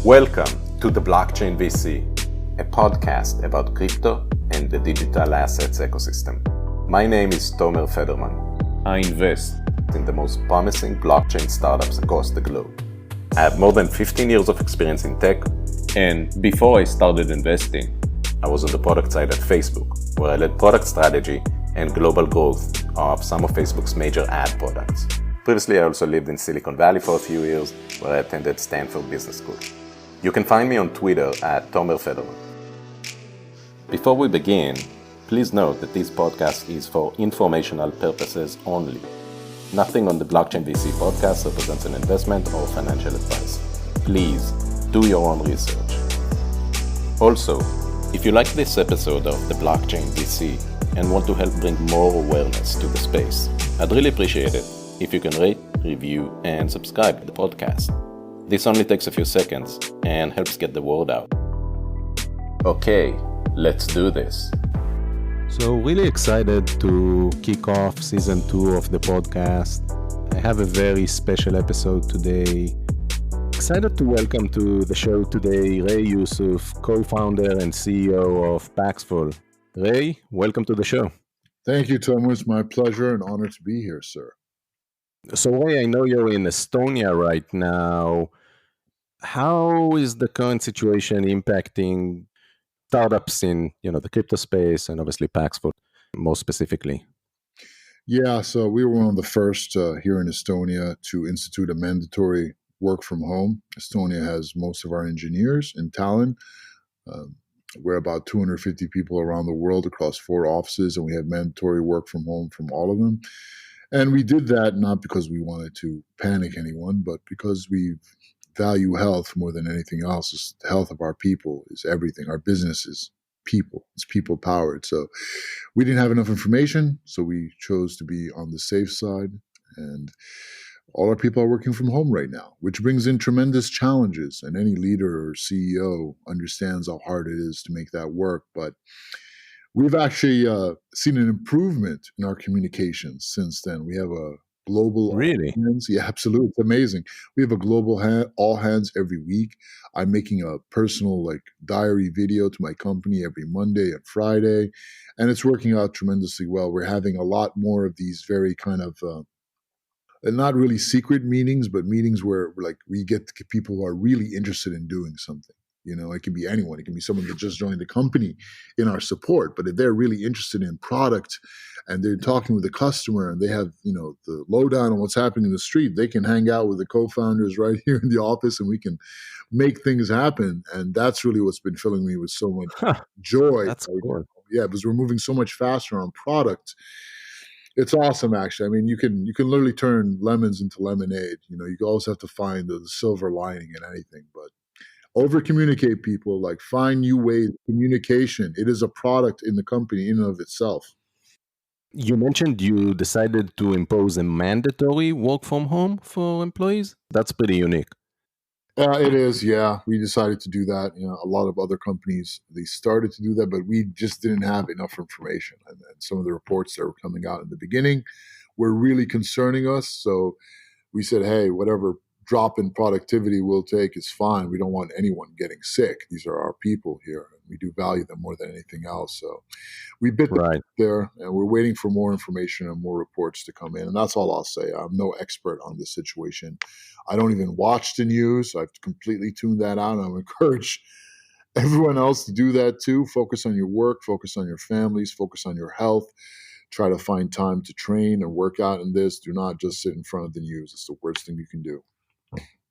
Welcome to the Blockchain VC, a podcast about crypto and the digital assets ecosystem. My name is Tomer Federman. I invest in the most promising blockchain startups across the globe. I have more than 15 years of experience in tech, and before I started investing, I was on the product side at Facebook, where I led product strategy and global growth of some of Facebook's major ad products. Previously, I also lived in Silicon Valley for a few years, where I attended Stanford Business School. You can find me on Twitter at Tomer Federman. Before we begin, please note that this podcast is for informational purposes only. Nothing on the Blockchain VC podcast represents an investment or financial advice. Please do your own research. Also, if you like this episode of the Blockchain VC and want to help bring more awareness to the space, I'd really appreciate it if you can rate, review, and subscribe to the podcast. This only takes a few seconds and helps get the word out. Okay, let's do this. So really excited to kick off season 2 of the podcast. I have a very special episode today. Excited to welcome to the show today Ray Youssef, co-founder and CEO of Paxful. Ray, welcome to the show. Thank you, Tom. It's my pleasure and honor to be here, sir. So Ray, I know you're in Estonia right now. How is the current situation impacting startups in the crypto space and obviously Paxful more specifically? Yeah, so we were one of the first here in Estonia to institute a mandatory work from home. Estonia has most of our engineers in Tallinn. We're about 250 people around the world across 4 offices, and we have mandatory work from home from all of them. And we did that not because we wanted to panic anyone, but because we value health more than anything else. It's the health of our people is everything. Our business is people. It's people powered. So we didn't have enough information, so we chose to be on the safe side. And all our people are working from home right now, which brings in tremendous challenges. And any leader or CEO understands how hard it is to make that work. But we've actually seen an improvement in our communications since then. We have a global Really? all hands. Yeah, absolutely. It's amazing. We have a global all hands every week. I'm making a personal diary video to my company every Monday and Friday, and it's working out tremendously well. We're having a lot more of these very kind of not really secret meetings, but meetings where we get people who are really interested in doing something. It can be anyone. It can be someone that just joined the company in our support. But if they're really interested in product and they're talking with the customer and they have, the lowdown on what's happening in the street, they can hang out with the co-founders right here in the office and we can make things happen. And that's really what's been filling me with so much joy. That's cool. Yeah, because we're moving so much faster on product. It's awesome, actually. I mean, you can literally turn lemons into lemonade. You always have to find the silver lining in anything, but over-communicate, people. Find new ways. Communication. It is a product in the company in and of itself. You mentioned you decided to impose a mandatory work from home for employees. That's pretty unique. It is, yeah. We decided to do that. A lot of other companies, they started to do that, but we just didn't have enough information. And some of the reports that were coming out in the beginning were really concerning us. So we said, hey, whatever drop in productivity we'll take is fine. We don't want anyone getting sick. These are our people here. And we do value them more than anything else. So we bit Right there, and we're waiting for more information and more reports to come in. And that's all I'll say. I'm no expert on this situation. I don't even watch the news. I've completely tuned that out. I encourage everyone else to do that too. Focus on your work, focus on your families, focus on your health. Try to find time to train and work out in this. Do not just sit in front of the news. It's the worst thing you can do.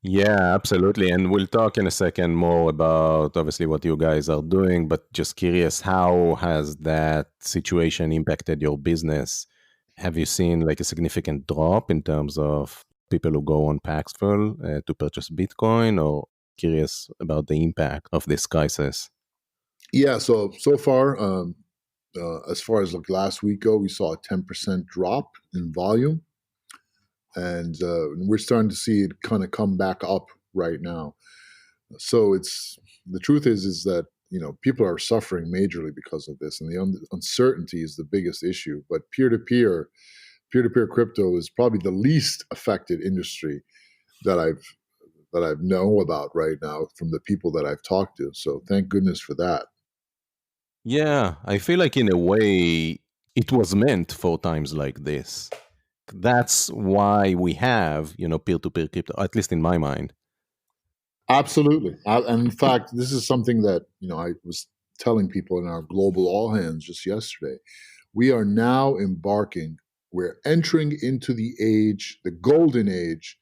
Yeah, absolutely. And we'll talk in a second more about obviously what you guys are doing, but just curious, how has that situation impacted your business? Have you seen a significant drop in terms of people who go on Paxful to purchase Bitcoin, or curious about the impact of this crisis? Yeah, so far, as far as last week go, we saw a 10% drop in volume. And we're starting to see it kind of come back up right now. So the truth is that people are suffering majorly because of this, and the uncertainty is the biggest issue. But peer-to-peer crypto is probably the least affected industry that that I know about right now from the people that I've talked to. So thank goodness for that. Yeah, I feel like in a way it was meant for times like this. That's why we have, peer-to-peer crypto, at least in my mind. Absolutely. And in fact, this is something that, I was telling people in our global all hands just yesterday. We are now we're entering into the golden age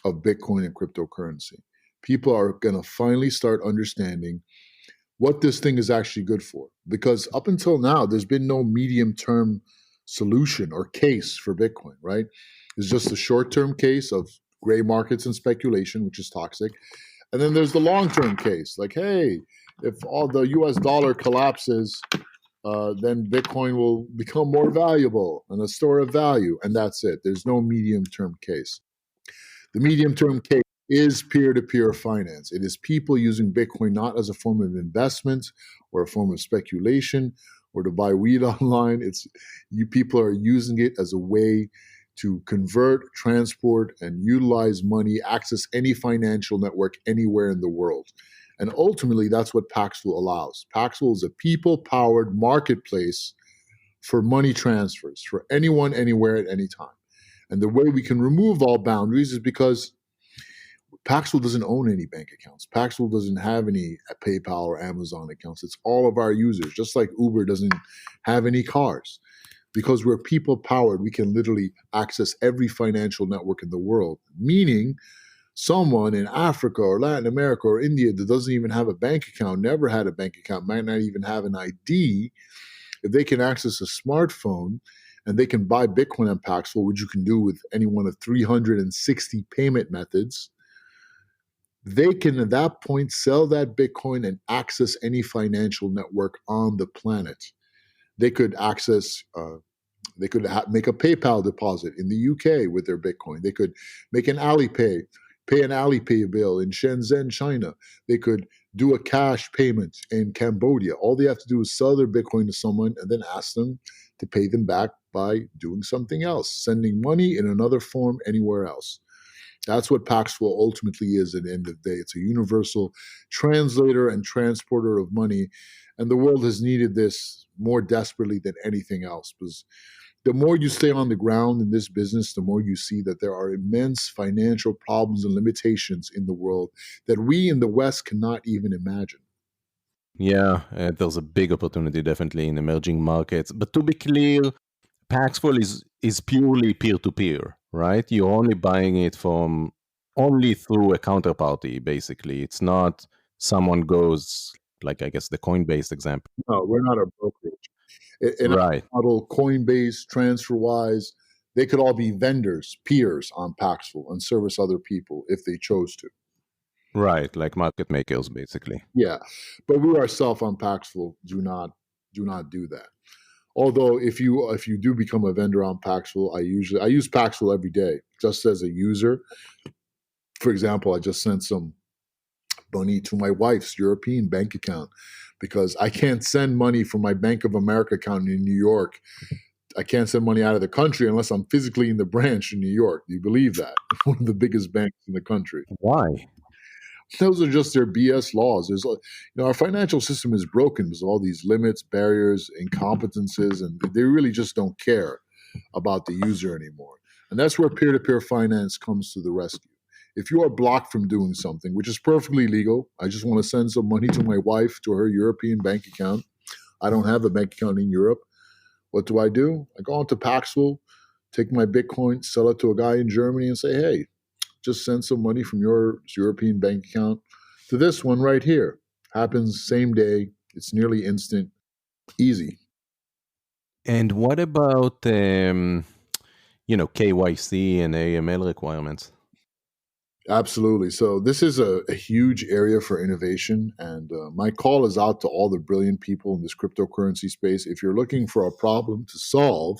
of Bitcoin and cryptocurrency. People are going to finally start understanding what this thing is actually good for. Because up until now, there's been no medium term solution or case for Bitcoin, right? It's just a short term case of gray markets and speculation, which is toxic. And then there's the long term case like, hey, if all the US dollar collapses, then Bitcoin will become more valuable and a store of value. And that's it. There's no medium term case. The medium term case is peer to peer finance. It is people using Bitcoin not as a form of investment or a form of speculation or to buy weed online. People are using it as a way to convert, transport, and utilize money, access any financial network anywhere in the world. And ultimately, that's what Paxful allows. Paxful is a people-powered marketplace for money transfers for anyone, anywhere, at any time. And the way we can remove all boundaries is because Paxful doesn't own any bank accounts. Paxful doesn't have any PayPal or Amazon accounts. It's all of our users, just like Uber doesn't have any cars. Because we're people-powered, we can literally access every financial network in the world, meaning someone in Africa or Latin America or India that doesn't even have a bank account, never had a bank account, might not even have an ID, if they can access a smartphone and they can buy Bitcoin on Paxful, which you can do with any one of 360 payment methods, they can at that point sell that Bitcoin and access any financial network on the planet. They could access make a PayPal deposit in the UK with their Bitcoin. They could make an Alipay, pay an Alipay bill in Shenzhen, China. They could do a cash payment in Cambodia. All they have to do is sell their Bitcoin to someone and then ask them to pay them back by doing something else, sending money in another form anywhere else. That's what Paxful ultimately is at the end of the day. It's a universal translator and transporter of money. And the world has needed this more desperately than anything else, because the more you stay on the ground in this business, the more you see that there are immense financial problems and limitations in the world that we in the West cannot even imagine. Yeah, there's a big opportunity definitely in emerging markets. But to be clear, Paxful is purely peer-to-peer, right? You're only buying it from only through a counterparty, basically. It's not someone goes, like I guess the Coinbase example. No, we're not a brokerage. In our Right, model, Coinbase, TransferWise, they could all be vendors, peers on Paxful and service other people if they chose to. right, like market makers, basically. Yeah, but we ourselves on Paxful do not do that. Although if you do become a vendor on Paxful, I use Paxful every day just as a user. For example, I just sent some money to my wife's European bank account because I can't send money from my Bank of America account in New York. I can't send money out of the country unless I'm physically in the branch in New York. Do you believe that? One of the biggest banks in the country. Why? Those are just their BS laws. Our financial system is broken because of all these limits, barriers, incompetences, and they really just don't care about the user anymore. And that's where peer-to-peer finance comes to the rescue. If you are blocked from doing something, which is perfectly legal, I just want to send some money to my wife to her European bank account. I don't have a bank account in Europe. What do? I go onto Paxful, take my Bitcoin, sell it to a guy in Germany and say, hey, just send some money from your European bank account to this one right here. Happens same day. It's nearly instant. Easy. And what about, KYC and AML requirements? Absolutely. So this is a huge area for innovation. And my call is out to all the brilliant people in this cryptocurrency space. If you're looking for a problem to solve,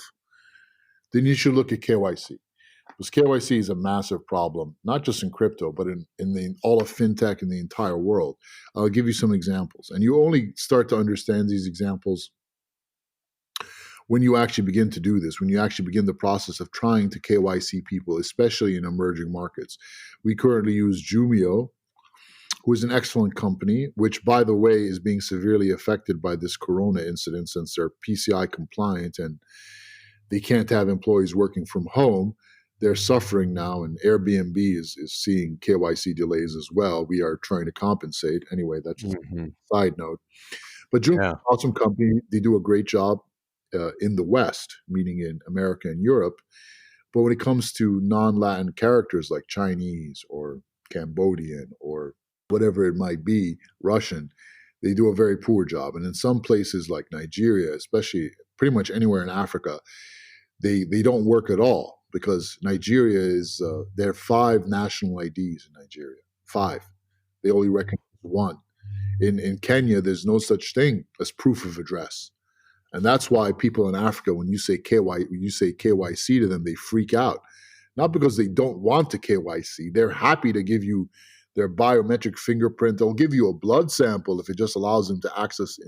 then you should look at KYC. Because KYC is a massive problem, not just in crypto, but in all of fintech in the entire world. I'll give you some examples. And you only start to understand these examples when you actually begin to do this, when you actually begin the process of trying to KYC people, especially in emerging markets. We currently use Jumio, who is an excellent company, which, by the way, is being severely affected by this corona incident since they're PCI compliant and they can't have employees working from home. They're suffering now, and Airbnb is seeing KYC delays as well. We are trying to compensate. Anyway, that's just a side note. But Jumio is an awesome company. They do a great job in the West, meaning in America and Europe. But when it comes to non-Latin characters like Chinese or Cambodian or whatever it might be, Russian, they do a very poor job. And in some places like Nigeria, especially pretty much anywhere in Africa, they don't work at all because Nigeria is, there are 5 national IDs in Nigeria. 5. They only recognize 1. In Kenya, there's no such thing as proof of address. And that's why people in Africa, when you say KYC to them, they freak out. Not because they don't want to KYC. They're happy to give you their biometric fingerprint. They'll give you a blood sample if it just allows them to access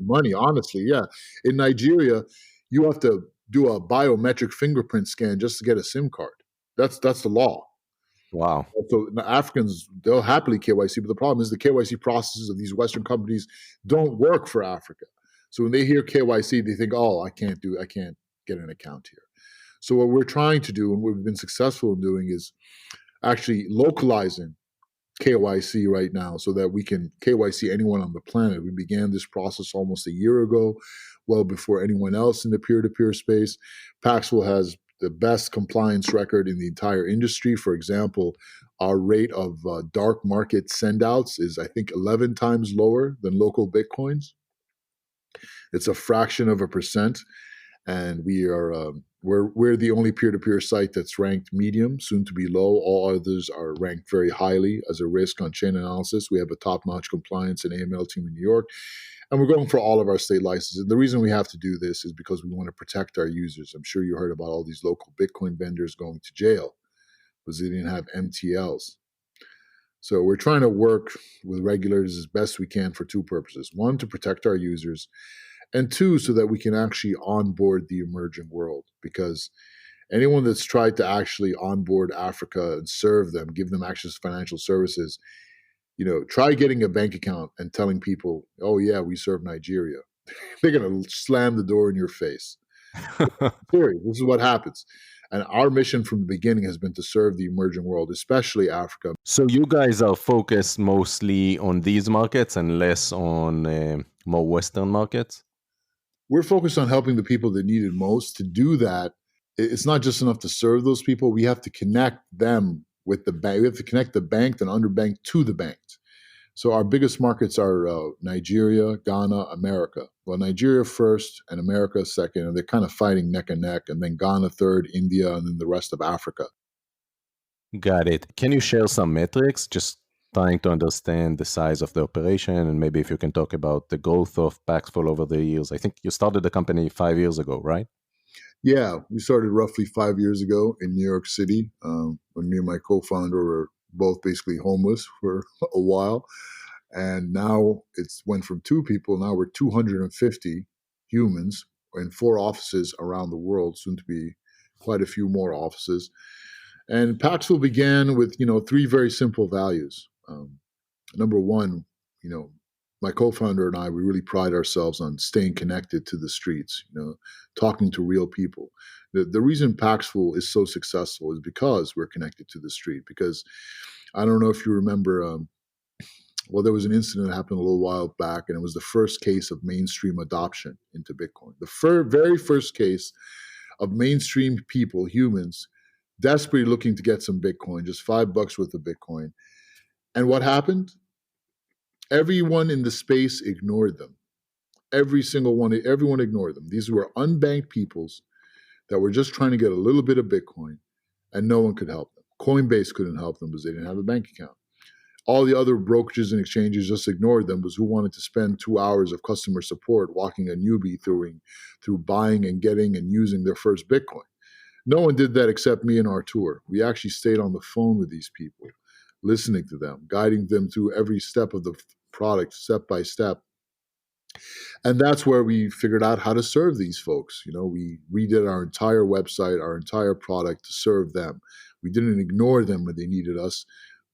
money, honestly. Yeah. In Nigeria, you have to do a biometric fingerprint scan just to get a SIM card. That's the law. Wow. So the Africans, they'll happily KYC, but the problem is the KYC processes of these Western companies don't work for Africa. So when they hear KYC, they think, oh, I can't get an account here. So what we're trying to do, and we've been successful in doing, is actually localizing KYC right now so that we can KYC anyone on the planet. We began this process almost a year ago, well before anyone else in the peer-to-peer space. Paxful has the best compliance record in the entire industry. For example, our rate of dark market sendouts is, I think, 11 times lower than local Bitcoins. It's a fraction of a percent, and we're the only peer-to-peer site that's ranked medium, soon to be low. All others are ranked very highly as a risk on chain analysis. We have a top-notch compliance and AML team in New York, and we're going for all of our state licenses. And the reason we have to do this is because we want to protect our users. I'm sure you heard about all these local Bitcoin vendors going to jail because they didn't have MTLs. So we're trying to work with regulators as best we can for 2 purposes. 1, to protect our users, and 2, so that we can actually onboard the emerging world. Because anyone that's tried to actually onboard Africa and serve them, give them access to financial services, try getting a bank account and telling people, oh yeah, we serve Nigeria. They're going to slam the door in your face. Serious. This is what happens. And our mission from the beginning has been to serve the emerging world, especially Africa. So you guys are focused mostly on these markets and less on more Western markets? We're focused on helping the people that need it most. To do that, it's not just enough to serve those people. We have to connect them with the bank. We have to connect the banked and underbanked to the banked. So our biggest markets are Nigeria, Ghana, America. Well, Nigeria first and America second, and they're kind of fighting neck and neck. And then Ghana third, India, and then the rest of Africa. Got it. Can you share some metrics? Just trying to understand the size of the operation, and maybe if you can talk about the growth of Paxful over the years. I think you started the company 5 years ago, right? Yeah, we started roughly 5 years ago in New York City when me and my co-founder were both basically homeless for a while. And now it's went from 2 people. Now we're 250 humans in 4 offices around the world, soon to be quite a few more offices. And Paxful began with, 3 very simple values. Number 1, my co-founder and I, we really pride ourselves on staying connected to the streets, talking to real people. The reason Paxful is so successful is because we're connected to the street. Because I don't know if you remember, there was an incident that happened a little while back, and it was the first case of mainstream adoption into Bitcoin. The very first case of mainstream people, humans, desperately looking to get some Bitcoin, just $5 worth of Bitcoin. And what happened? Everyone in the space ignored them. Everyone ignored them. These were unbanked peoples that were just trying to get a little bit of Bitcoin, and no one could help them. Coinbase couldn't help them because they didn't have a bank account. All the other brokerages and exchanges just ignored them because who wanted to spend 2 hours of customer support walking a newbie through buying and getting and using their first Bitcoin? No one did that except me and Artur. We actually stayed on the phone with these people, listening to them, guiding them through every step of the product, step by step. And that's where we figured out how to serve these folks. We redid our entire website, our entire product to serve them. We didn't ignore them when they needed us.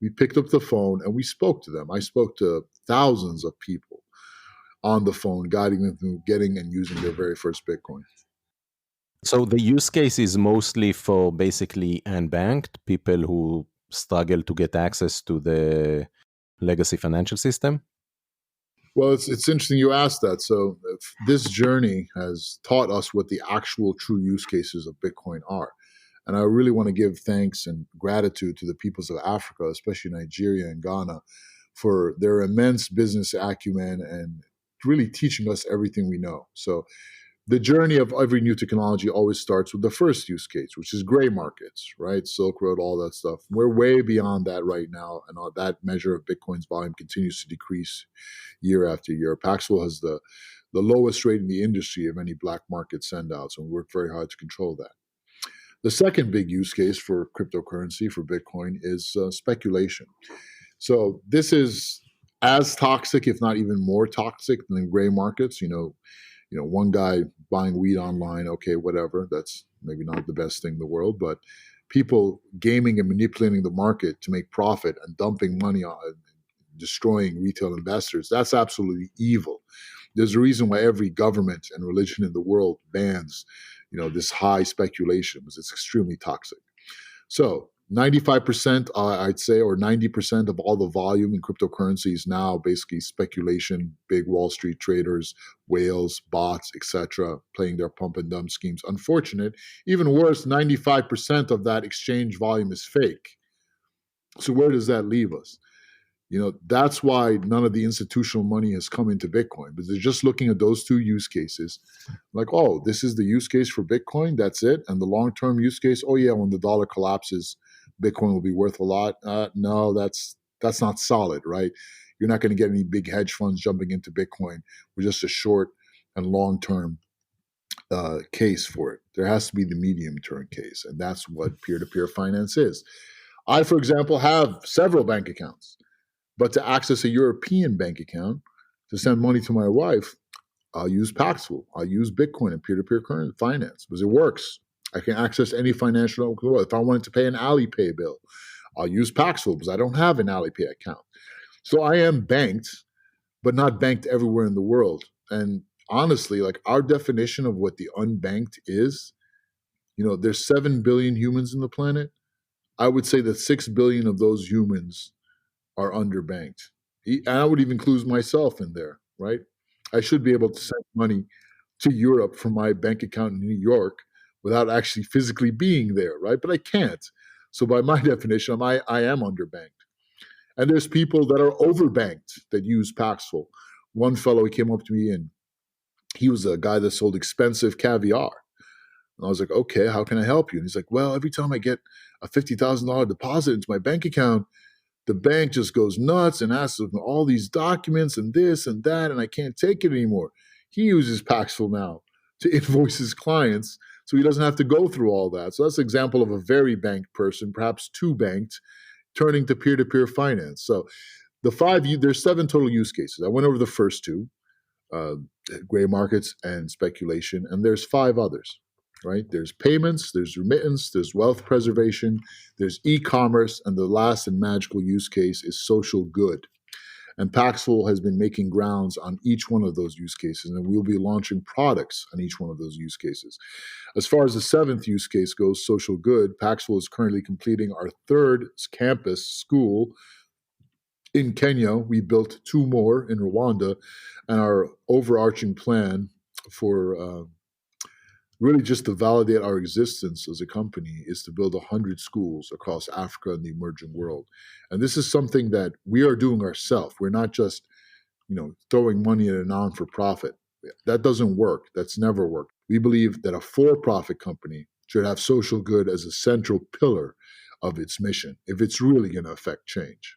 We picked up the phone and we spoke to them. I spoke to thousands of people on the phone, guiding them through getting and using their very first Bitcoin. So the use case is mostly for basically unbanked people who struggle to get access to the legacy financial system. Well, it's interesting you asked that. So this journey has taught us what the actual true use cases of Bitcoin are. And I really want to give thanks and gratitude to the peoples of Africa, especially Nigeria and Ghana, for their immense business acumen and really teaching us everything we know. So the journey of every new technology always starts with the first use case, which is gray markets, right? Silk Road, all that stuff. We're way beyond that right now, and that measure of Bitcoin's volume continues to decrease year after year. Paxful has the lowest rate in the industry of any black market send outs, and we work very hard to control that. The second big use case for cryptocurrency, for Bitcoin, is speculation. So this is as toxic, if not even more toxic, than gray markets. One guy buying weed online, okay, whatever. That's maybe not the best thing in the world, but people gaming and manipulating the market to make profit and dumping money on destroying retail investors, that's absolutely evil. There's a reason why every government and religion in the world bans, this high speculation, because it's extremely toxic. So 95%, I'd say, or 90% of all the volume in cryptocurrency is now basically speculation, big Wall Street traders, whales, bots, etc., playing their pump and dump schemes. Unfortunate. Even worse, 95% of that exchange volume is fake. So where does that leave us? That's why none of the institutional money has come into Bitcoin, because they're just looking at those two use cases. Like, oh, this is the use case for Bitcoin. That's it. And the long-term use case, oh yeah, when the dollar collapses, Bitcoin will be worth a lot. No, that's not solid, right? You're not going to get any big hedge funds jumping into Bitcoin with just a short and long-term case for it. There has to be the medium-term case, and that's what peer-to-peer finance is. I, for example, have several bank accounts. But to access a European bank account to send money to my wife, I'll use Paxful. I'll use Bitcoin and peer-to-peer current finance because it works. I can access any financial. If I wanted to pay an Alipay bill, I'll use Paxful because I don't have an Alipay account. So I am banked, but not banked everywhere in the world. And honestly, like our definition of what the unbanked is, there's 7 billion humans in the planet. I would say that 6 billion of those humans are underbanked. And I would even include myself in there, right? I should be able to send money to Europe from my bank account in New York without actually physically being there, right? But I can't. So by my definition, I am underbanked. And there's people that are overbanked that use Paxful. One fellow, he came up to me and he was a guy that sold expensive caviar. And I was like, okay, how can I help you? And he's like, well, every time I get a $50,000 deposit into my bank account, the bank just goes nuts and asks for all these documents and this and that, and I can't take it anymore. He uses Paxful now to invoice his clients so he doesn't have to go through all that. So that's an example of a very banked person, perhaps too banked, turning to peer-to-peer finance. So there's 7 total use cases. I went over the first 2, gray markets and speculation, and there's 5 others. Right? There's payments, there's remittance, there's wealth preservation, there's e-commerce, and the last and magical use case is social good. And Paxful has been making grounds on each one of those use cases, and we'll be launching products on each one of those use cases. As far as the 7th use case goes, social good, Paxful is currently completing our 3rd campus school in Kenya. We built 2 more in Rwanda, and our overarching plan for really just to validate our existence as a company is to build 100 schools across Africa and the emerging world. And this is something that we are doing ourselves. We're not just, throwing money at a non-for-profit. That doesn't work. That's never worked. We believe that a for-profit company should have social good as a central pillar of its mission if it's really going to affect change.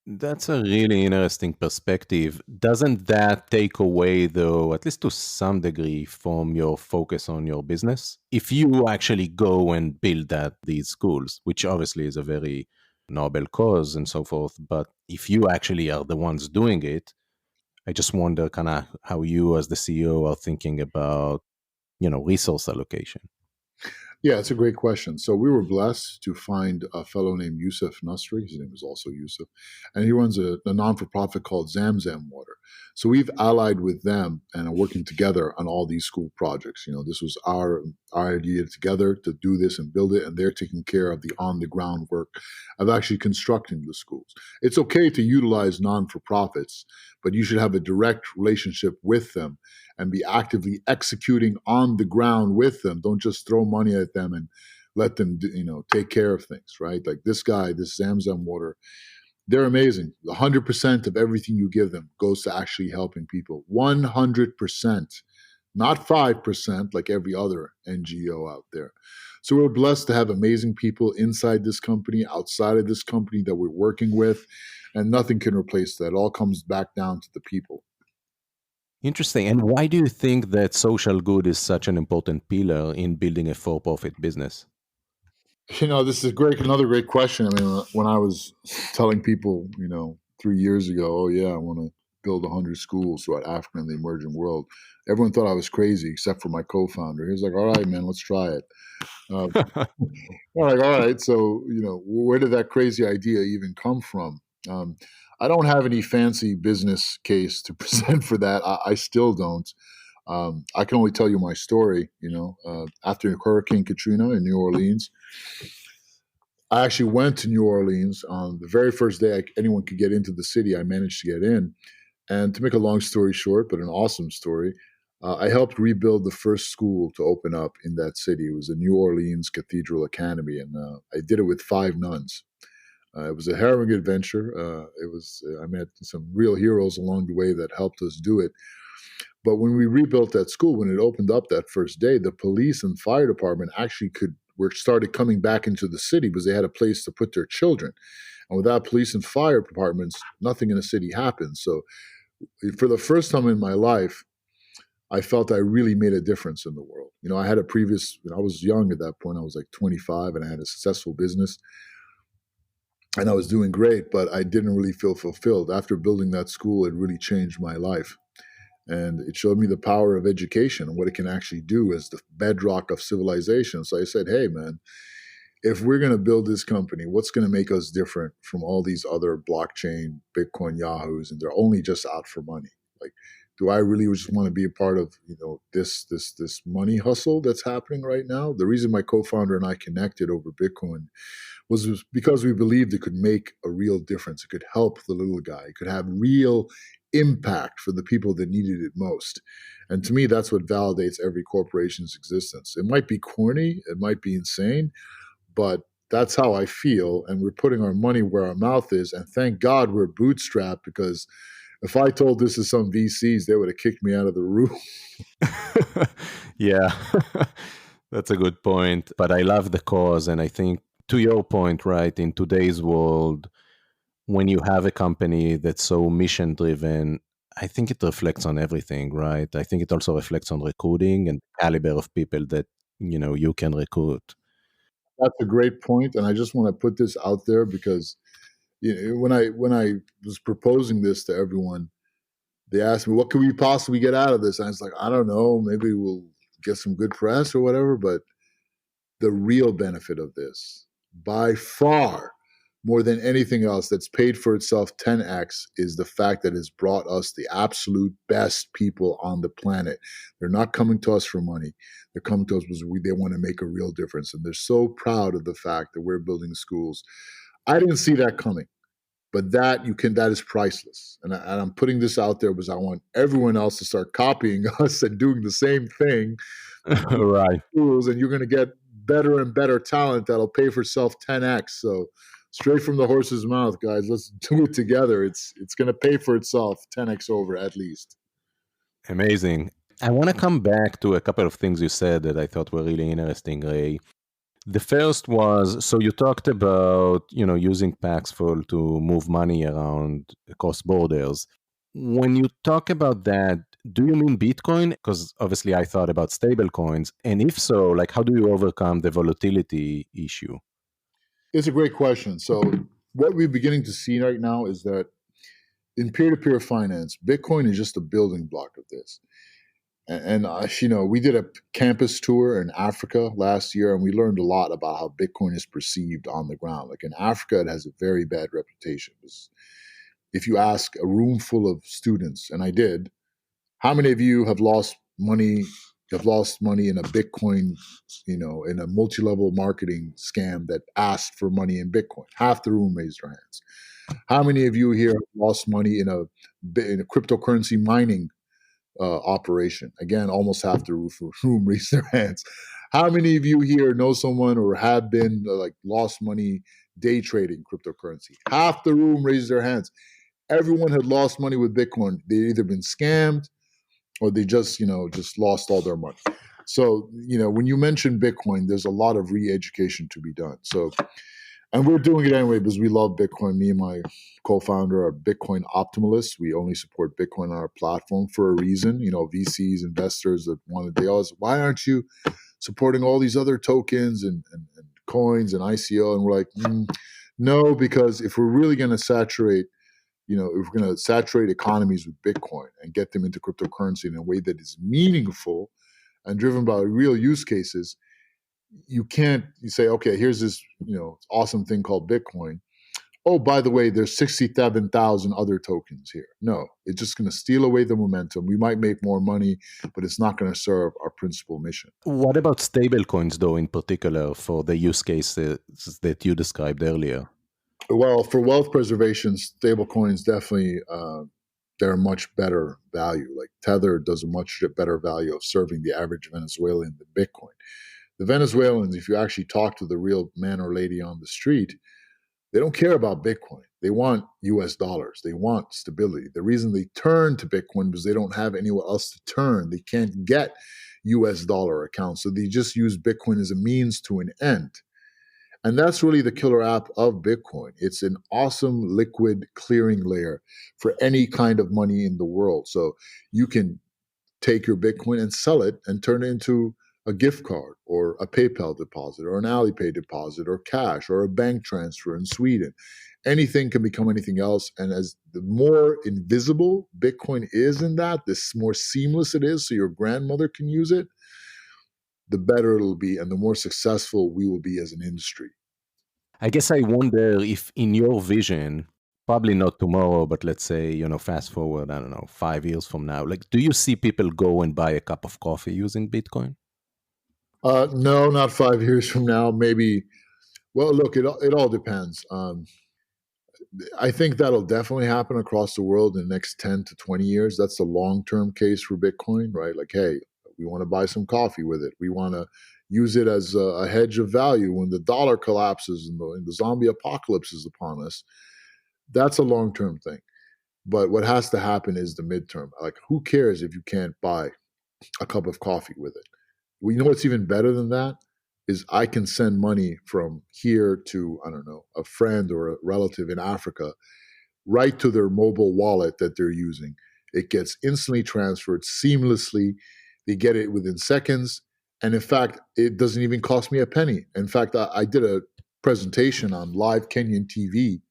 That's a really interesting perspective. Doesn't that take away, though, at least to some degree, from your focus on your business? If you actually go and build these schools, which obviously is a very noble cause and so forth, but if you actually are the ones doing it, I just wonder kind of how you as the CEO are thinking about, resource allocation. Yeah, it's a great question. So we were blessed to find a fellow named Youssef Nusri. His name is also Youssef. And he runs a non-for-profit called Zamzam Water. So we've allied with them and are working together on all these school projects. This was our idea together to do this and build it, and they're taking care of the on-the-ground work of actually constructing the schools. It's okay to utilize non-for-profits, but you should have a direct relationship with them and be actively executing on the ground with them. Don't just throw money at them and let them, take care of things, right? Like this guy, this Zamzam Water, they're amazing. 100% of everything you give them goes to actually helping people. 100%, not 5% like every other NGO out there. So we're blessed to have amazing people inside this company, outside of this company that we're working with, and nothing can replace that. It all comes back down to the people. Interesting. And why do you think that social good is such an important pillar in building a for-profit business? This is another great question. I mean, when I was telling people, 3 years ago, oh yeah, I want to build 100 schools throughout Africa and the emerging world, everyone thought I was crazy, except for my co-founder. He was like, all right, man, let's try it. All right. So, where did that crazy idea even come from? I don't have any fancy business case to present for that. I still don't. I can only tell you my story. After Hurricane Katrina in New Orleans, I actually went to New Orleans on the very first day anyone could get into the city. I managed to get in. And to make a long story short, but an awesome story, I helped rebuild the first school to open up in that city. It was the New Orleans Cathedral Academy, and I did it with 5 nuns. It was a harrowing adventure. I met some real heroes along the way that helped us do it. But when we rebuilt that school, when it opened up that first day, the police and fire department actually started coming back into the city because they had a place to put their children. And without police and fire departments, nothing in a city happens. So for the first time in my life, I felt I really made a difference in the world. I had I was young at that point. I was like 25 and I had a successful business and I was doing great, but I didn't really feel fulfilled. After building that school, it really changed my life. And it showed me the power of education and what it can actually do as the bedrock of civilization. So I said, hey, man, if we're going to build this company, what's going to make us different from all these other blockchain, Bitcoin yahoos, and they're only just out for money? Like, do I really just want to be a part of this money hustle that's happening right now? The reason my co-founder and I connected over Bitcoin was because we believed it could make a real difference. It could help the little guy. It could have real impact for the people that needed it most. And to me, that's what validates every corporation's existence. It might be corny, it might be insane, but that's how I feel. And we're putting our money where our mouth is. And thank God we're bootstrapped, because if I told this to some VCs, they would have kicked me out of the room. Yeah, that's a good point. But I love the cause. And I think to your point, right, in today's world, when you have a company that's so mission driven, I think it reflects on everything, right? I think it also reflects on recruiting and caliber of people that, you can recruit. That's a great point. And I just want to put this out there because when I was proposing this to everyone, they asked me, what can we possibly get out of this? And I was like, I don't know, maybe we'll get some good press or whatever. But the real benefit of this, by far, more than anything else that's paid for itself 10x, is the fact that it's brought us the absolute best people on the planet. They're not coming to us for money. They're coming to us because they want to make a real difference. And they're so proud of the fact that we're building schools. I didn't see that coming. But that is priceless. And I'm putting this out there because I want everyone else to start copying us and doing the same thing. Right. And you're going to get better and better talent that'll pay for itself 10x. So straight from the horse's mouth, guys, let's do it together. It's going to pay for itself 10x over at least. Amazing. I want to come back to a couple of things you said that I thought were really interesting, Ray. The first was, so you talked about, using Paxful to move money around across borders. When you talk about that, do you mean Bitcoin? Because obviously I thought about stablecoins. And if so, like, how do you overcome the volatility issue? It's a great question. So what we're beginning to see right now is that in peer-to-peer finance, Bitcoin is just a building block of this. And we did a campus tour in Africa last year, and we learned a lot about how Bitcoin is perceived on the ground. Like in Africa, it has a very bad reputation. If you ask a room full of students, and I did, how many of you have lost money? Have lost money in a Bitcoin, in a multi-level marketing scam that asked for money in Bitcoin? Half the room raised their hands. How many of you here have lost money in a cryptocurrency mining operation? Again, almost half the room raised their hands. How many of you here know someone or have been lost money day trading cryptocurrency? Half the room raised their hands. Everyone had lost money with Bitcoin. They'd either been scammed or they just lost all their money. So, when you mention Bitcoin, there's a lot of re-education to be done. So, and we're doing it anyway because we love Bitcoin. Me and my co-founder are Bitcoin optimalists. We only support Bitcoin on our platform for a reason. VCs, investors that they always, why aren't you supporting all these other tokens and coins and ICO? And we're like, no, because if we're really going to saturate, if we're going to saturate economies with Bitcoin and get them into cryptocurrency in a way that is meaningful and driven by real use cases, you say, okay, here's this, awesome thing called Bitcoin. Oh, by the way, there's 67,000 other tokens here. No, it's just going to steal away the momentum. We might make more money, but it's not going to serve our principal mission. What about stablecoins, though, in particular, for the use cases that you described earlier? Well, for wealth preservation, stablecoins definitely, they're a much better value. Like Tether does a much better value of serving the average Venezuelan than Bitcoin. The Venezuelans, if you actually talk to the real man or lady on the street, they don't care about Bitcoin. They want US dollars. They want stability. The reason they turn to Bitcoin is they don't have anywhere else to turn. They can't get US dollar accounts. So they just use Bitcoin as a means to an end. And that's really the killer app of Bitcoin. It's an awesome liquid clearing layer for any kind of money in the world. So you can take your Bitcoin and sell it and turn it into a gift card or a PayPal deposit or an Alipay deposit or cash or a bank transfer in Sweden. Anything can become anything else. And as the more invisible Bitcoin is in that, the more seamless it is so your grandmother can use it, the better it'll be and the more successful we will be as an industry. I guess I wonder if in your vision, probably not tomorrow, but let's say, fast forward, I don't know, 5 years from now, do you see people go and buy a cup of coffee using Bitcoin? No, not 5 years from now. Maybe. Well, look, it all depends. I think that'll definitely happen across the world in the next 10 to 20 years. That's the long-term case for Bitcoin, right? Like, hey, we want to buy some coffee with it. We want to use it as a hedge of value when the dollar collapses and the zombie apocalypse is upon us. That's a long-term thing. But what has to happen is the midterm. Like, who cares if you can't buy a cup of coffee with it? Well, you know what's even better than that is I can send money from here to, I don't know, a friend or a relative in Africa right to their mobile wallet that they're using. It gets instantly transferred seamlessly. They get it within seconds. And in fact, it doesn't even cost me a penny. In fact, I did a presentation on live Kenyan TV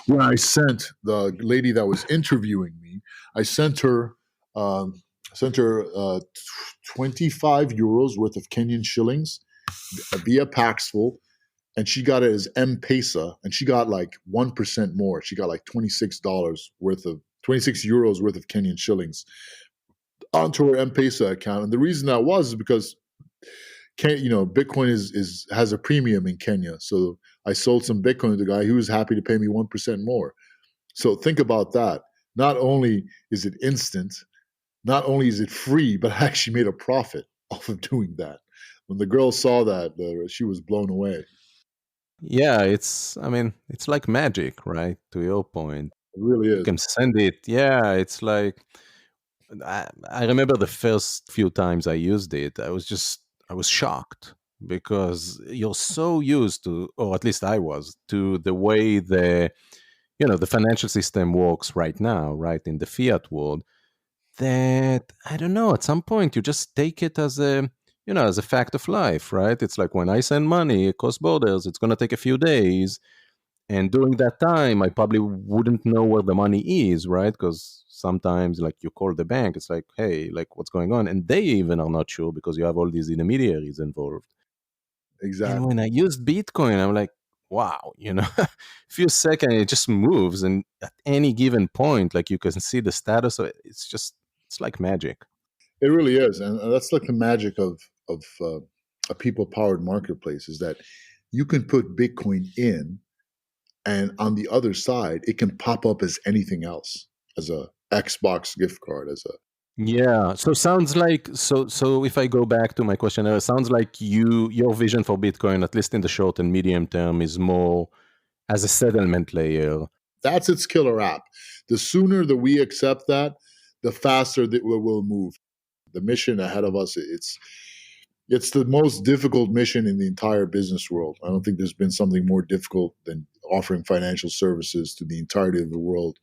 when I sent the lady that was interviewing me, I sent her 25 euros worth of Kenyan shillings via Paxful, and she got it as M-Pesa, and she got like 1% more. She got like $26 worth of 26 euros worth of Kenyan shillings onto her M-Pesa account. And the reason that was because Bitcoin has a premium in Kenya. So I sold some Bitcoin to the guy. He was happy to pay me 1% more. So think about that. Not only is it instant, not only is it free, but I actually made a profit off of doing that. When the girl saw that, she was blown away. Yeah, it's like magic, right? To your point. It really is. You can send it. Yeah, it's like, I remember the first few times I used it, I was shocked because you're so used to, or at least I was, to the way the financial system works right now, right, in the fiat world, that, I don't know, at some point you just take it as a fact of life, right? It's like when I send money across borders, it's going to take a few days. And during that time, I probably wouldn't know where the money is, right? Because sometimes, like, you call the bank, it's like, hey, like, what's going on? And they even are not sure because you have all these intermediaries involved. And when Exactly. I used Bitcoin, I'm like, wow, few seconds, it just moves. And at any given point, like, you can see the status of it. It's like magic. It really is, and that's like the magic of a people-powered marketplace is that you can put Bitcoin in, and on the other side, it can pop up as anything else, as a Xbox gift card, as a Yeah. So sounds like so if I go back to my question, it sounds like your vision for Bitcoin, at least in the short and medium term, is more as a settlement layer. that's its killer app. The sooner that we accept that, the faster that we'll move. The mission ahead of us, it's the most difficult mission in the entire business world. I don't think there's been something more difficult than offering financial services to the entirety of the world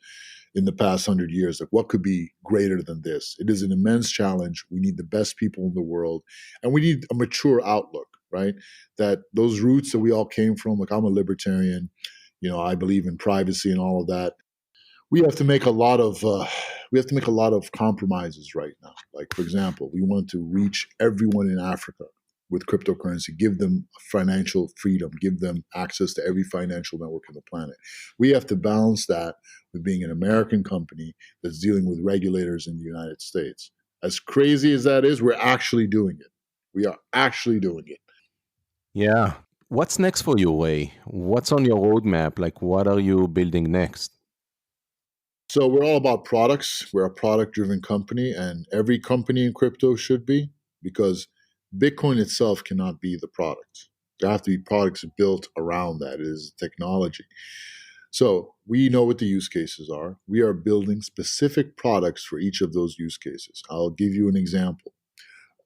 in the past 100 years. Like, what could be greater than this? It is an immense challenge. We need the best people in the world, and we need a mature outlook, right? That those roots that we all came from, like, I'm a libertarian, I believe in privacy and all of that. We have to make a lot of compromises right now. Like, for example, we want to reach everyone in Africa with cryptocurrency, give them financial freedom, give them access to every financial network on the planet. We have to balance that with being an American company that's dealing with regulators in the United States. As crazy as that is, we're actually doing it. We are actually doing it. Yeah. What's next for you, Ray? What's on your roadmap? Like, what are you building next? So we're all about products. We're a product-driven company, and every company in crypto should be, because Bitcoin itself cannot be the product. There have to be products built around that. It is technology. So we know what the use cases are. We are building specific products for each of those use cases. I'll give you an example.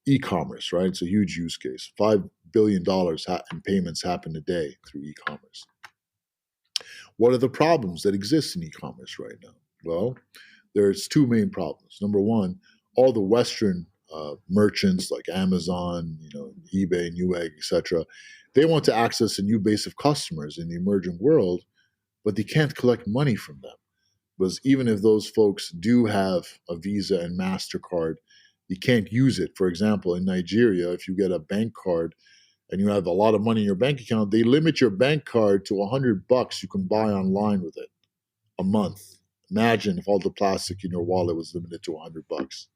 E-commerce, right? It's a huge use case. $5 billion in payments happen a day through e-commerce. What are the problems that exist in e-commerce right now? Well, there's two main problems. Number one, all the Western merchants like Amazon, eBay, Newegg, etc., they want to access a new base of customers in the emerging world, but they can't collect money from them. Because even if those folks do have a Visa and MasterCard, you can't use it. For example, in Nigeria, if you get a bank card and you have a lot of money in your bank account, they limit your bank card to $100 you can buy online with it a month. Imagine if all the plastic in your wallet was limited to $100.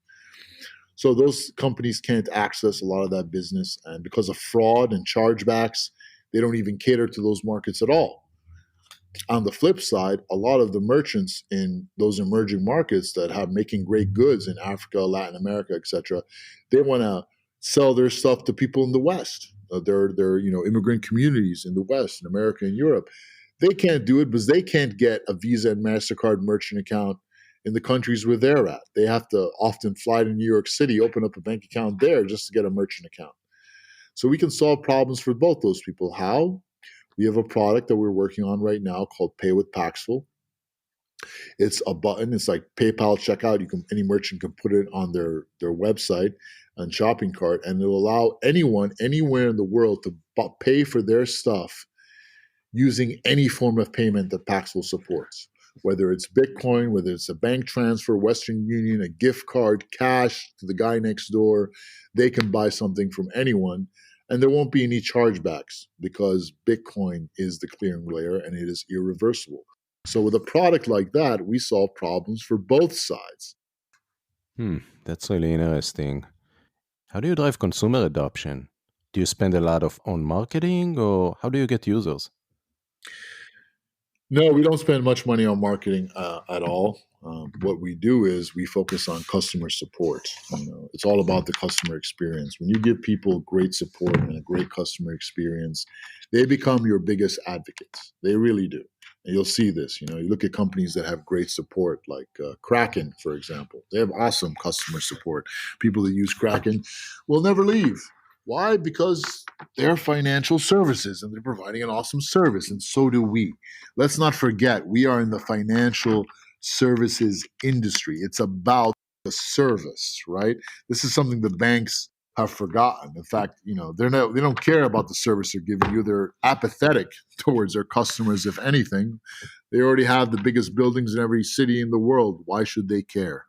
So those companies can't access a lot of that business, and because of fraud and chargebacks, they don't even cater to those markets at all. On the flip side, a lot of the merchants in those emerging markets that have making great goods in Africa, Latin America, etc., they want to sell their stuff to people in the West. Their immigrant communities in the West, in America and Europe. They can't do it because they can't get a Visa and MasterCard merchant account in the countries where they're at. They have to often fly to New York City, open up a bank account there just to get a merchant account. So we can solve problems for both those people. How? We have a product that we're working on right now called Pay with Paxful. It's a button. It's like PayPal checkout. Any merchant can put it on their website and shopping cart, and it'll allow anyone anywhere in the world to pay for their stuff using any form of payment that Paxful supports, whether it's Bitcoin, whether it's a bank transfer, Western Union, a gift card, cash to the guy next door. They can buy something from anyone, and there won't be any chargebacks because Bitcoin is the clearing layer and it is irreversible. So with a product like that, we solve problems for both sides. That's really interesting. How do you drive consumer adoption? Do you spend a lot on marketing, or how do you get users? No, we don't spend much money on marketing at all. What we do is we focus on customer support. It's all about the customer experience. When you give people great support and a great customer experience, they become your biggest advocates. They really do. And you'll see this. You look at companies that have great support, like Kraken, for example. They have awesome customer support. People that use Kraken will never leave. Why? Because they're financial services and they're providing an awesome service, and so do we. Let's not forget, we are in the financial services industry. It's about the service, right? This is something the banks have forgotten. In fact, they don't care about the service they're giving you. They're apathetic towards their customers. If anything, they already have the biggest buildings in every city in the world. Why should they care?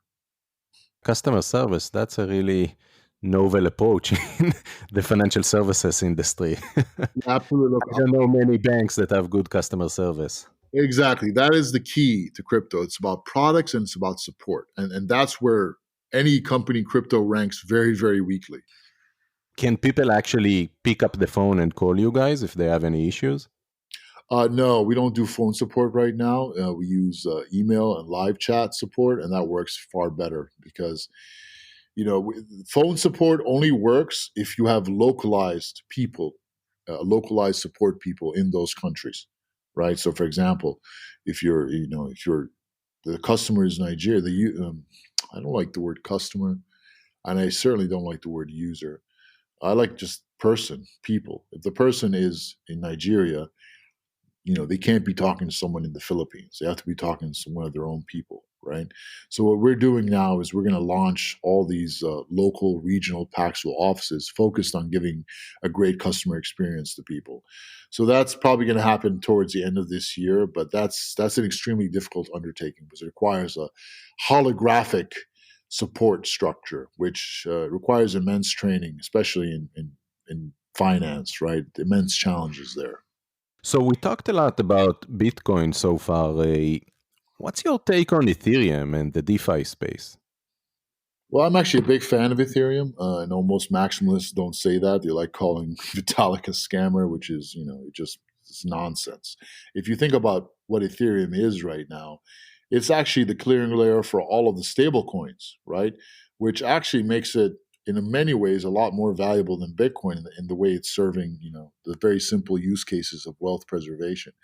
Customer service, that's a really novel approach in the financial services industry. Absolutely. Look, I don't know many banks that have good customer service. exactly. That is the key to crypto. It's about products and it's about support. And that's where any company in crypto ranks very, very weakly. Can people actually pick up the phone and call you guys if they have any issues? No, we don't do phone support right now. We use email and live chat support, and that works far better because phone support only works if you have localized people, localized support people in those countries, right? So, for example, if the customer is Nigeria, I don't like the word customer, and I certainly don't like the word user. I like just person, people. If the person is in Nigeria, they can't be talking to someone in the Philippines. They have to be talking to one of their own people, right? So what we're doing now is we're going to launch all these local, regional Paxful offices focused on giving a great customer experience to people. So that's probably going to happen towards the end of this year, but that's an extremely difficult undertaking because it requires a holographic support structure, which requires immense training, especially in finance, right? Immense challenges there. So we talked a lot about Bitcoin so far. What's your take on Ethereum and the DeFi space? Well, I'm actually a big fan of Ethereum. I know most maximalists don't say that. They like calling Vitalik a scammer, which is, it's nonsense. If you think about what Ethereum is right now, it's actually the clearing layer for all of the stable coins, right? Which actually makes it, in many ways, a lot more valuable than Bitcoin in the way it's serving, the very simple use cases of wealth preservation.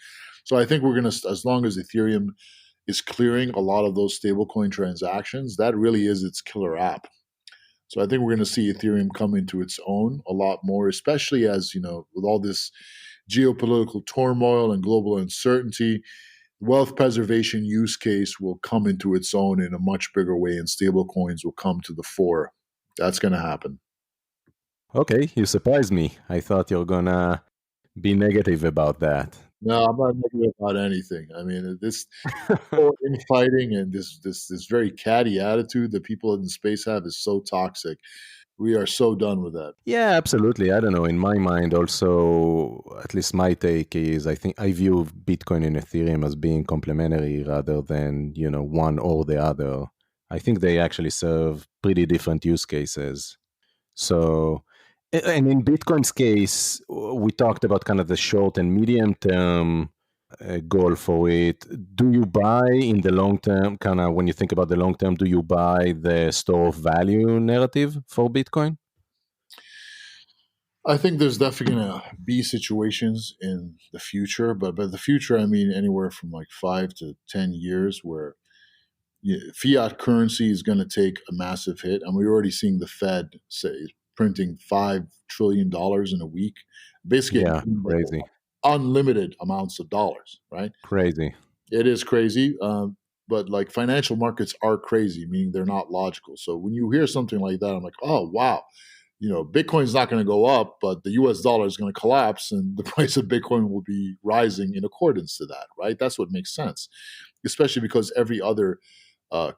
So I think we're going to, as long as Ethereum is clearing a lot of those stablecoin transactions, that really is its killer app. So I think we're going to see Ethereum come into its own a lot more, especially as, with all this geopolitical turmoil and global uncertainty, wealth preservation use case will come into its own in a much bigger way and stablecoins will come to the fore. That's going to happen. Okay, you surprised me. I thought you're going to be negative about that. No, I'm not negative about anything. I mean, this infighting and this very catty attitude that people in the space have is so toxic. We are so done with that. Yeah, absolutely. I don't know. In my mind, also, at least my take is I think I view Bitcoin and Ethereum as being complementary rather than, one or the other. I think they actually serve pretty different use cases. So, and in Bitcoin's case, we talked about kind of the short and medium term goal for it. Do you buy in the long term, kind of when you think about the long term, do you buy the store of value narrative for Bitcoin? I think there's definitely going to be situations in the future, but by the future, I mean anywhere from like 5 to 10 years where fiat currency is going to take a massive hit. And we're already seeing the Fed say printing $5 trillion in a week, basically crazy. Unlimited amounts of dollars, right? Crazy. It is crazy. But like financial markets are crazy, meaning they're not logical. So when you hear something like that, I'm like, oh, wow. Bitcoin's not going to go up, but the US dollar is going to collapse and the price of Bitcoin will be rising in accordance to that, right? That's what makes sense, especially because every other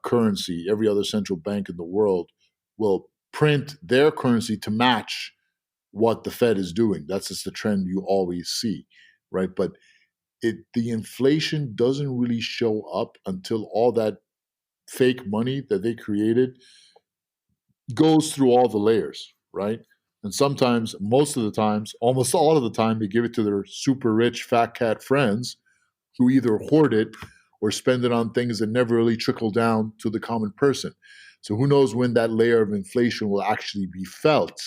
currency, every other central bank in the world will print their currency to match what the Fed is doing. That's just the trend you always see, right? But the inflation doesn't really show up until all that fake money that they created goes through all the layers, right? And sometimes, most of the times, almost all of the time, they give it to their super rich fat cat friends who either hoard it or spend it on things that never really trickle down to the common person. So who knows when that layer of inflation will actually be felt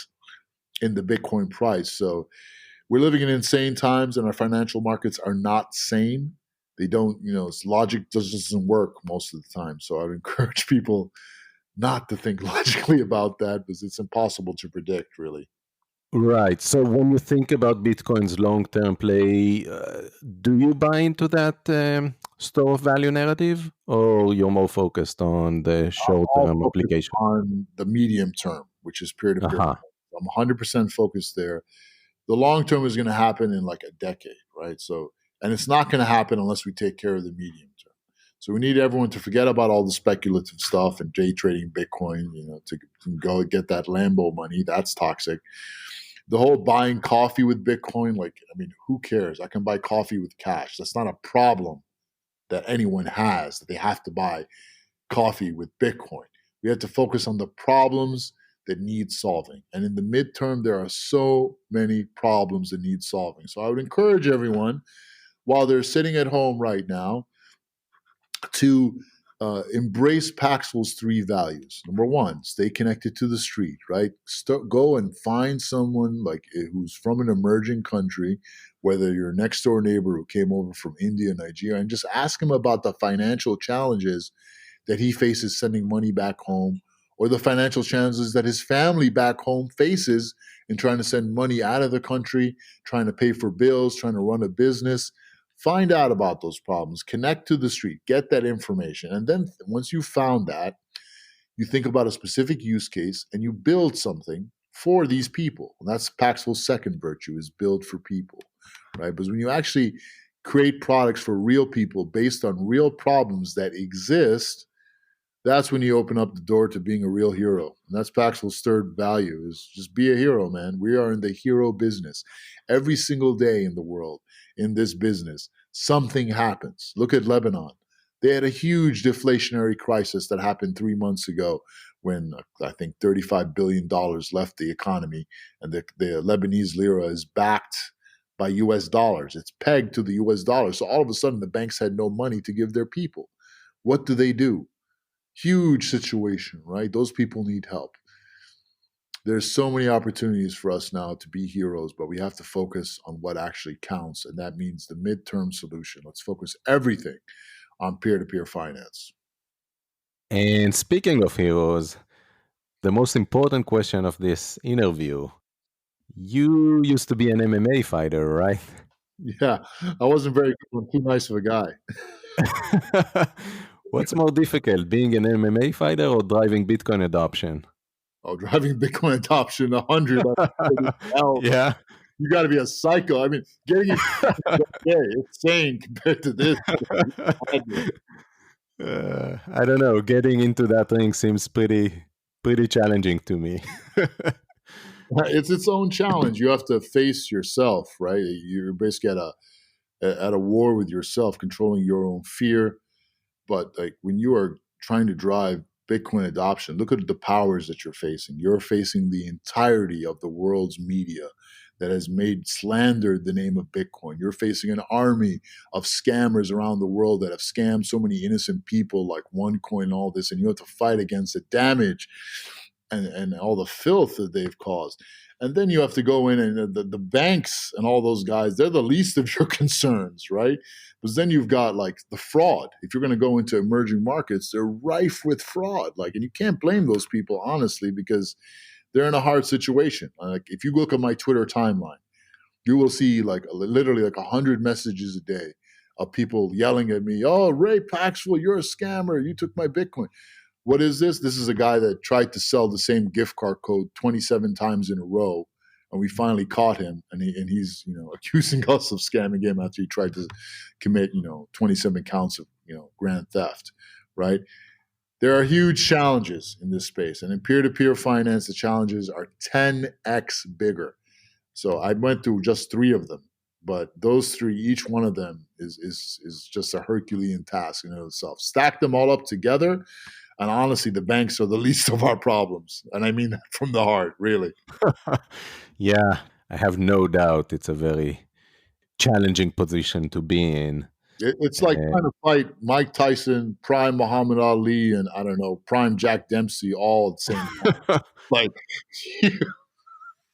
in the Bitcoin price. So we're living in insane times and our financial markets are not sane. They don't, logic just doesn't work most of the time. So I would encourage people not to think logically about that because it's impossible to predict, really. Right. So when you think about Bitcoin's long-term play, do you buy into that store of value narrative, or you're more focused on the short-term application? On the medium term, which is peer-to-peer. Uh-huh. I'm 100% focused there. The long term is going to happen in like a decade, right? So, and it's not going to happen unless we take care of the medium term. So we need everyone to forget about all the speculative stuff and day trading Bitcoin, to go get that Lambo money. That's toxic. The whole buying coffee with Bitcoin, like, I mean, who cares? I can buy coffee with cash. That's not a problem that anyone has, that they have to buy coffee with Bitcoin. We have to focus on the problems that need solving. And in the midterm, there are so many problems that need solving. So I would encourage everyone, while they're sitting at home right now, to embrace Paxful's 3 values. Number 1, stay connected to the street, right? Go and find someone like who's from an emerging country, whether your next door neighbor who came over from India, Nigeria, and just ask him about the financial challenges that he faces sending money back home, or the financial challenges that his family back home faces in trying to send money out of the country, trying to pay for bills, trying to run a business. Find out about those problems, connect to the street, get that information. And then once you've found that, you think about a specific use case and you build something for these people. And that's Paxful's second virtue, is build for people, right? Because when you actually create products for real people based on real problems that exist, that's when you open up the door to being a real hero. And that's Paxful's third value, is just be a hero, man. We are in the hero business. Every single day in the world, in this business, something happens. Look at Lebanon. They had a huge deflationary crisis that happened 3 months ago when I think $35 billion left the economy, and the Lebanese lira is backed by US dollars. It's pegged to the US dollar. So all of a sudden, the banks had no money to give their people. What do? Huge situation, right? Those people need help. There's so many opportunities for us now to be heroes, but we have to focus on what actually counts, and that means the midterm solution. Let's focus everything on peer-to-peer finance. And speaking of heroes, the most important question of this interview, you used to be an MMA fighter, right? Yeah, I wasn't very good. I'm too nice of a guy. What's more difficult, being an MMA fighter or driving Bitcoin adoption? Oh, driving Bitcoin adoption 100. Yeah. You got to be a psycho. I mean, getting it it's insane compared to this. I don't know. Getting into that ring seems pretty challenging to me. It's its own challenge. You have to face yourself, right? You're basically at a war with yourself, controlling your own fear. But like when you are trying to drive Bitcoin adoption, look at the powers that you're facing. You're facing the entirety of the world's media that has slandered the name of Bitcoin. You're facing an army of scammers around the world that have scammed so many innocent people, like OneCoin and all this, and you have to fight against the damage and all the filth that they've caused. And then you have to go in, and the banks and all those guys, they're the least of your concerns, right? But then you've got like the fraud. If you're going to go into emerging markets, they're rife with fraud. Like, and you can't blame those people, honestly, because they're in a hard situation. Like, if you look at my Twitter timeline, you will see like literally like 100 messages a day of people yelling at me, "Oh, Ray Paxful, you're a scammer. You took my Bitcoin." What is this? This is a guy that tried to sell the same gift card code 27 times in a row, and we finally caught him, and he's accusing us of scamming him after he tried to commit 27 counts of grand theft, right? There are huge challenges in this space, and in peer-to-peer finance, the challenges are 10x bigger. So I went through just 3 of them, but those 3, each one of them is just a Herculean task in itself. Stack them all up together, and honestly, the banks are the least of our problems. And I mean that from the heart, really. Yeah, I have no doubt it's a very challenging position to be in. It's like trying to fight Mike Tyson, prime Muhammad Ali, and I don't know, prime Jack Dempsey all at the same time. Like,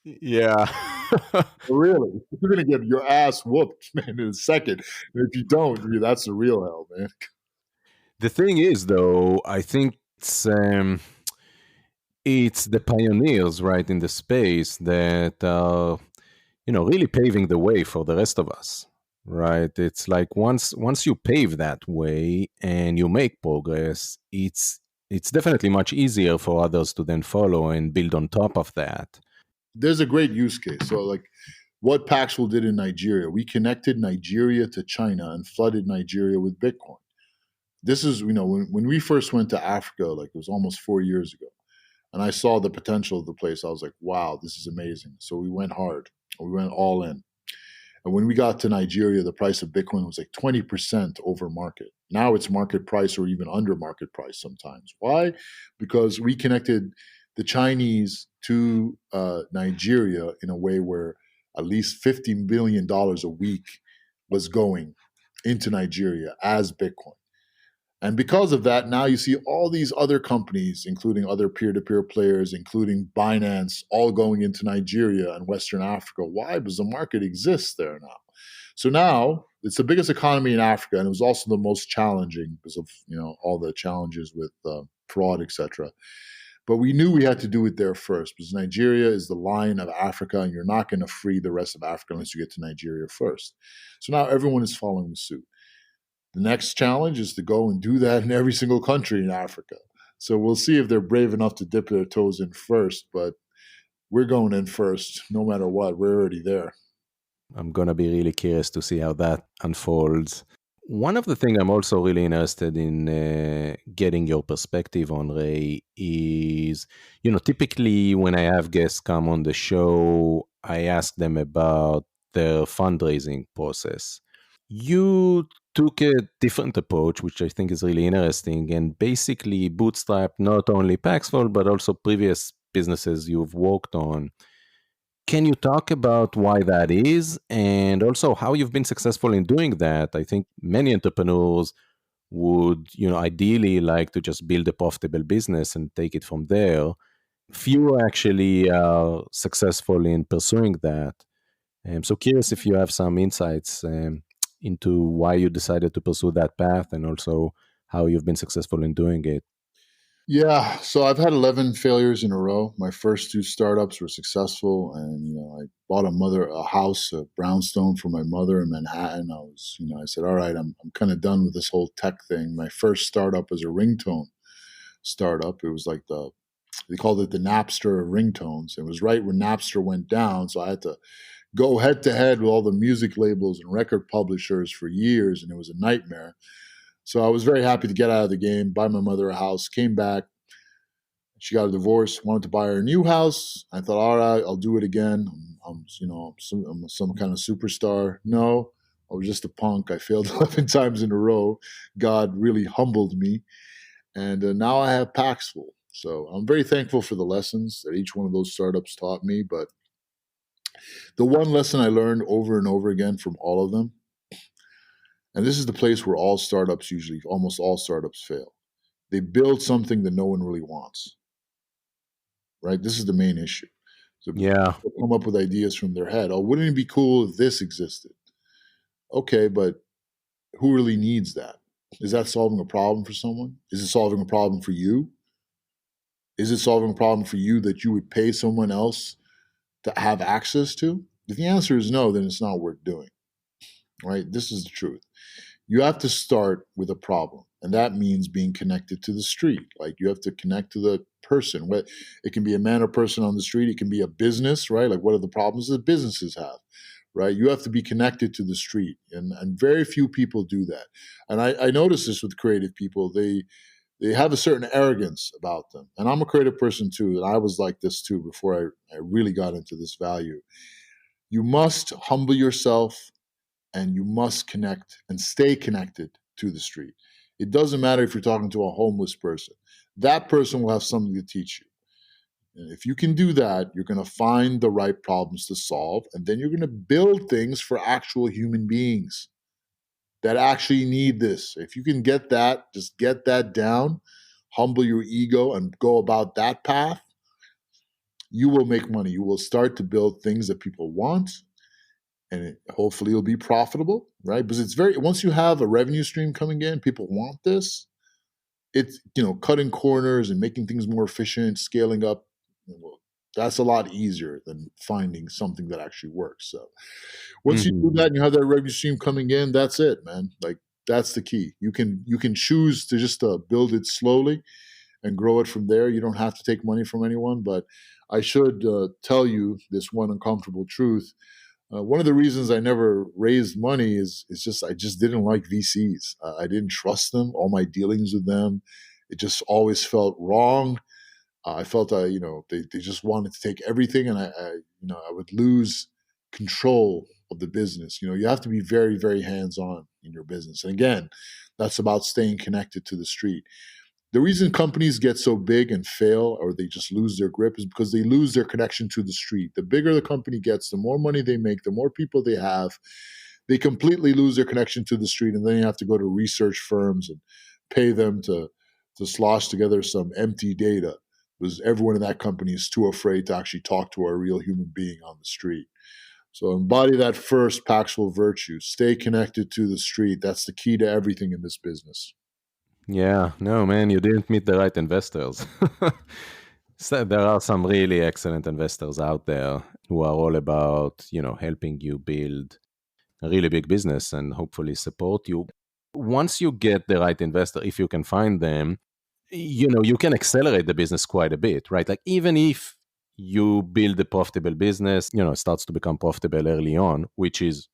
yeah. really, you're going to get your ass whooped, man, in a second. And if you don't, that's the real hell, man. The thing is, though, I think it's the pioneers, right, in the space that are, really paving the way for the rest of us, right? It's like once you pave that way and you make progress, it's definitely much easier for others to then follow and build on top of that. there's a great use case. So like what Paxful did in Nigeria, we connected Nigeria to China and flooded Nigeria with Bitcoin. This is, when we first went to Africa, like it was almost 4 years ago, and I saw the potential of the place, I was like, wow, this is amazing. So we went hard. We went all in. And when we got to Nigeria, the price of Bitcoin was like 20% over market. Now it's market price or even under market price sometimes. Why? Because we connected the Chinese to Nigeria in a way where at least $50 billion a week was going into Nigeria as Bitcoin. And because of that, now you see all these other companies, including other peer-to-peer players, including Binance, all going into Nigeria and Western Africa. Why? Because the market exists there now. So now it's the biggest economy in Africa, and it was also the most challenging because of all the challenges with fraud, etc. But we knew we had to do it there first because Nigeria is the lion of Africa, and you're not going to free the rest of Africa unless you get to Nigeria first. So now everyone is following suit. The next challenge is to go and do that in every single country in Africa. So we'll see if they're brave enough to dip their toes in first, but we're going in first no matter what. We're already there. I'm going to be really curious to see how that unfolds. One of the things I'm also really interested in getting your perspective on, Ray, is, typically when I have guests come on the show, I ask them about their fundraising process. You took a different approach, which I think is really interesting, and basically bootstrapped not only Paxful, but also previous businesses you've worked on. Can you talk about why that is, and also how you've been successful in doing that? I think many entrepreneurs would, ideally like to just build a profitable business and take it from there. Few actually are successful in pursuing that. So curious if you have some insights into why you decided to pursue that path and also how you've been successful in doing it. Yeah, so I've had 11 failures in a row. My first 2 startups were successful, and I bought a house, a brownstone for my mother in Manhattan. I said, all right, I'm kind of done with this whole tech thing. My first startup was a ringtone startup. It was like they called it the Napster of ringtones. It was right when Napster went down, so I had to go head to head with all the music labels and record publishers for years, and it was a nightmare. So I was very happy to get out of the game, buy my mother a house, came back. She got a divorce, wanted to buy her a new house. I thought, all right, I'll do it again. I'm some kind of superstar. No, I was just a punk. I failed 11 times in a row. God really humbled me. And now I have Paxful. So I'm very thankful for the lessons that each one of those startups taught me. But the one lesson I learned over and over again from all of them, and this is the place where almost all startups fail. They build something that no one really wants, right? This is the main issue. So Yeah. people come up with ideas from their head. Oh, wouldn't it be cool if this existed? Okay, but who really needs that? Is that solving a problem for someone? Is it solving a problem for you? Is it solving a problem for you that you would pay someone else to have access to? If the answer is no, then it's not worth doing, right? This is the truth. You have to start with a problem, and that means being connected to the street. Like you have to connect to the person. It can be a man or person on the street. It can be a business, right? Like what are the problems that businesses have, right? You have to be connected to the street, and very few people do that. And I notice this with creative people. They have a certain arrogance about them. And I'm a creative person too, and I was like this too before I really got into this value. You must humble yourself, and you must connect and stay connected to the street. It doesn't matter if you're talking to a homeless person. That person will have something to teach you. And if you can do that, you're going to find the right problems to solve, and then you're going to build things for actual human beings that actually need this. If you can get that, just get that down, humble your ego, and go about that path, you will make money. You will start to build things that people want, and hopefully it'll be profitable, right? Because once you have a revenue stream coming in, people want this. It's, cutting corners and making things more efficient, scaling up. Well, that's a lot easier than finding something that actually works. So once you do that and you have that revenue stream coming in, that's it, man. Like that's the key. You can choose to just build it slowly and grow it from there. You don't have to take money from anyone, but I should tell you this one uncomfortable truth. One of the reasons I never raised money is just I just didn't like VCs. I didn't trust them. All my dealings with them, it just always felt wrong. I felt they just wanted to take everything, and I would lose control of the business. You have to be very, very hands-on in your business. And again, that's about staying connected to the street. The reason companies get so big and fail, or they just lose their grip, is because they lose their connection to the street. The bigger the company gets, the more money they make, the more people they have, they completely lose their connection to the street. And then you have to go to research firms and pay them to slosh together some empty data, because everyone in that company is too afraid to actually talk to a real human being on the street. So embody that first Paxful virtue. Stay connected to the street. That's the key to everything in this business. Yeah, no, man, you didn't meet the right investors. So there are some really excellent investors out there who are all about, helping you build a really big business and hopefully support you. Once you get the right investor, if you can find them, you can accelerate the business quite a bit, right? Like even if you build a profitable business, it starts to become profitable early on, which is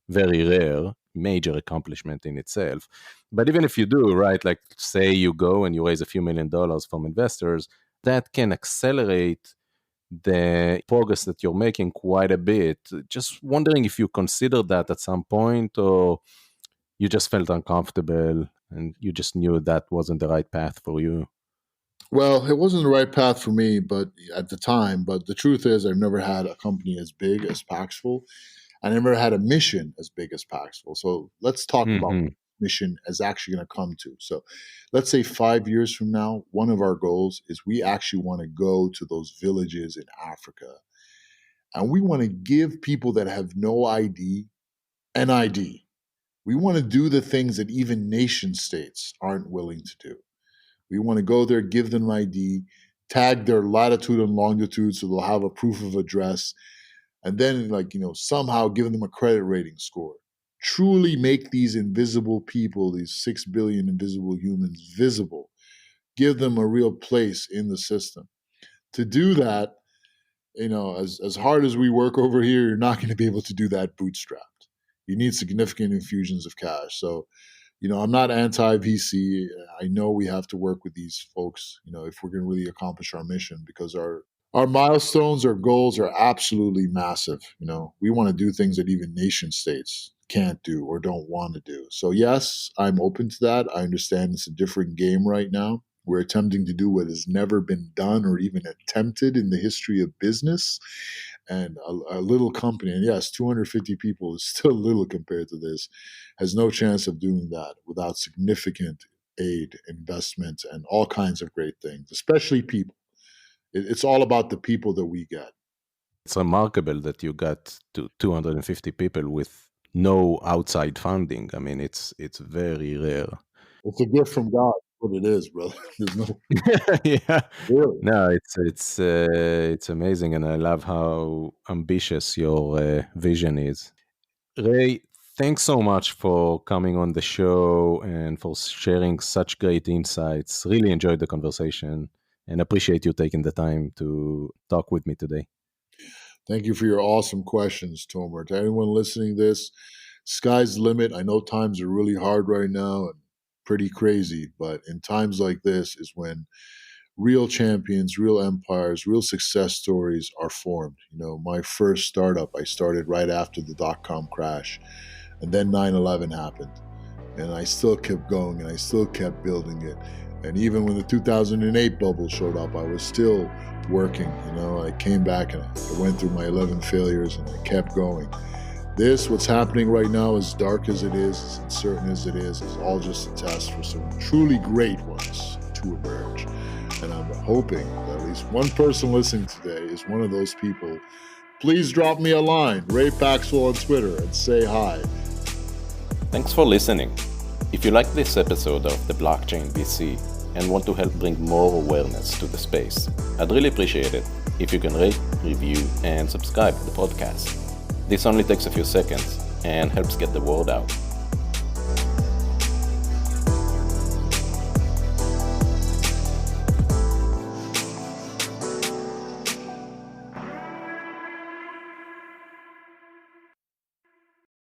very rare, major accomplishment in itself. But even if you do, right, like say you go and you raise a few $1 million from investors, that can accelerate the progress that you're making quite a bit. Just wondering if you considered that at some point, or you just felt uncomfortable and you just knew that wasn't the right path for you. Well, it wasn't the right path for me, but at the time. But the truth is, I've never had a company as big as Paxful. I never had a mission as big as Paxful. So let's talk about what mission is actually going to come to. So let's say 5 years from now, one of our goals is we actually want to go to those villages in Africa. And we want to give people that have no ID an ID. We want to do the things that even nation states aren't willing to do. We want to go there, give them an ID, tag their latitude and longitude so they'll have a proof of address, and then somehow give them a credit rating score. Truly make these invisible people, these 6 billion invisible humans, visible. Give them a real place in the system. To do that, as hard as we work over here, you're not going to be able to do that bootstrapped. You need significant infusions of cash. So, I'm not anti-VC. I know we have to work with these folks, if we're going to really accomplish our mission, because our milestones, our goals are absolutely massive. We want to do things that even nation states can't do or don't want to do. So yes, I'm open to that. I understand it's a different game right now. We're attempting to do what has never been done or even attempted in the history of business. And a little company, and yes, 250 people is still little compared to this, has no chance of doing that without significant aid, investment, and all kinds of great things, especially people. It's all about the people that we get. It's remarkable that you got to 250 people with no outside funding. I mean, it's very rare. It's a gift from God. What it is, brother. There's no. Yeah. Really? No, it's amazing, and I love how ambitious your vision is. Ray, thanks so much for coming on the show and for sharing such great insights. Really enjoyed the conversation and appreciate you taking the time to talk with me today. Thank you for your awesome questions, Tomer. To anyone listening to this, sky's the limit. I know times are really hard right now and pretty crazy, but in times like this is when real champions, real empires, real success stories are formed. My first startup, I started right after the dot-com crash, and then 9/11 happened, and I still kept going and I still kept building it. And even when the 2008 bubble showed up, I was still working. I came back and I went through my 11 failures and I kept going. What's happening right now, as dark as it is, as uncertain as it is all just a test for some truly great ones to emerge. And I'm hoping that at least one person listening today is one of those people. Please drop me a line, Ray Paxful on Twitter, and say hi. Thanks for listening. If you like this episode of The Blockchain VC and want to help bring more awareness to the space, I'd really appreciate it if you can rate, review, and subscribe to the podcast. This only takes a few seconds and helps get the word out.